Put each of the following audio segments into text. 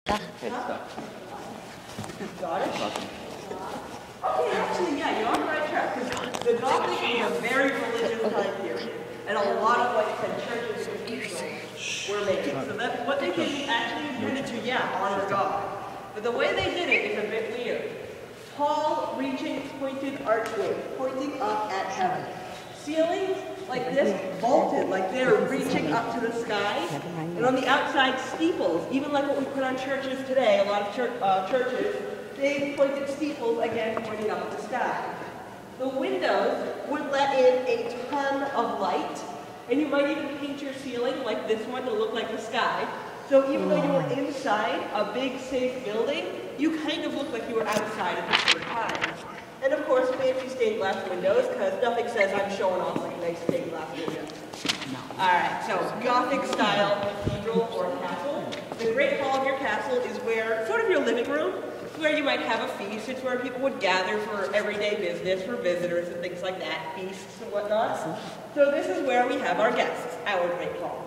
Got it? Okay, actually, yeah, you're on the right track. Because the Gothic is a very religious time period. And a lot of, like I said, churches and cathedrals were made. So that what they did was actually intended to, honor God. But the way they did it is a bit weird. Tall, reaching, pointed archways, pointing up at heaven. Ceilings like this, vaulted, like they're reaching up to the sky. And on the outside, steeples, even like what we put on churches today, a lot of churches, they pointed steeples, again, pointing up at the sky. The windows would let in a ton of light, and you might even paint your ceiling like this one to look like the sky. So even though you were inside a big, safe building, you kind of looked like you were outside at the same time. And of course, fancy stained glass windows, because nothing says I'm showing off like a nice stained glass window. Alright, so Gothic style cathedral or castle. The Great Hall of your castle is where, sort of your living room, where you might have a feast. It's where people would gather for everyday business, for visitors and things like that, feasts and whatnot. So this is where we have our guests, our Great Hall.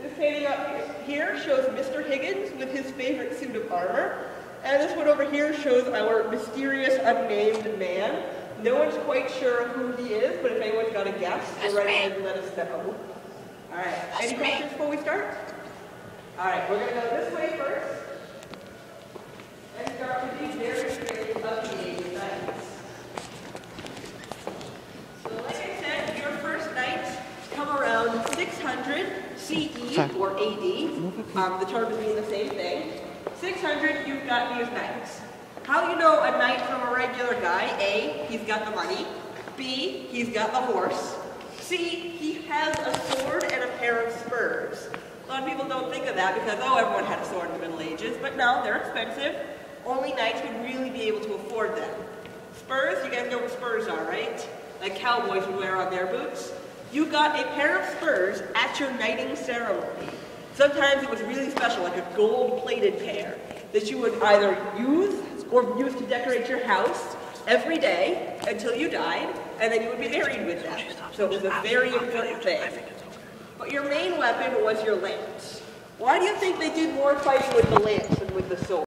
This painting up here shows Mr. Higgins with his favorite suit of armor. And this one over here shows our mysterious unnamed man. No one's quite sure who he is, but if anyone's got a guess, go right ahead and let us know. Alright, any questions before we start? Alright, we're going to go this way first. And start with these very strange of the age knights. So like I said, your first knights come around 600 CE or AD. The terms mean the same thing. 600, you've got these knights. How do you know a knight from a regular guy? A, he's got the money. B, he's got the horse. C, he has a sword and a pair of spurs. A lot of people don't think of that because, everyone had a sword in the Middle Ages. But no, they're expensive. Only knights would really be able to afford them. Spurs, you guys know what spurs are, right? Like cowboys would wear on their boots. You got a pair of spurs at your knighting ceremony. Sometimes it was really special, like a gold-plated pair that you would either use or use to decorate your house every day until you died, and then you would be buried with them. So it was a very important thing. But your main weapon was your lance. Why do you think they did more fighting with the lance than with the sword?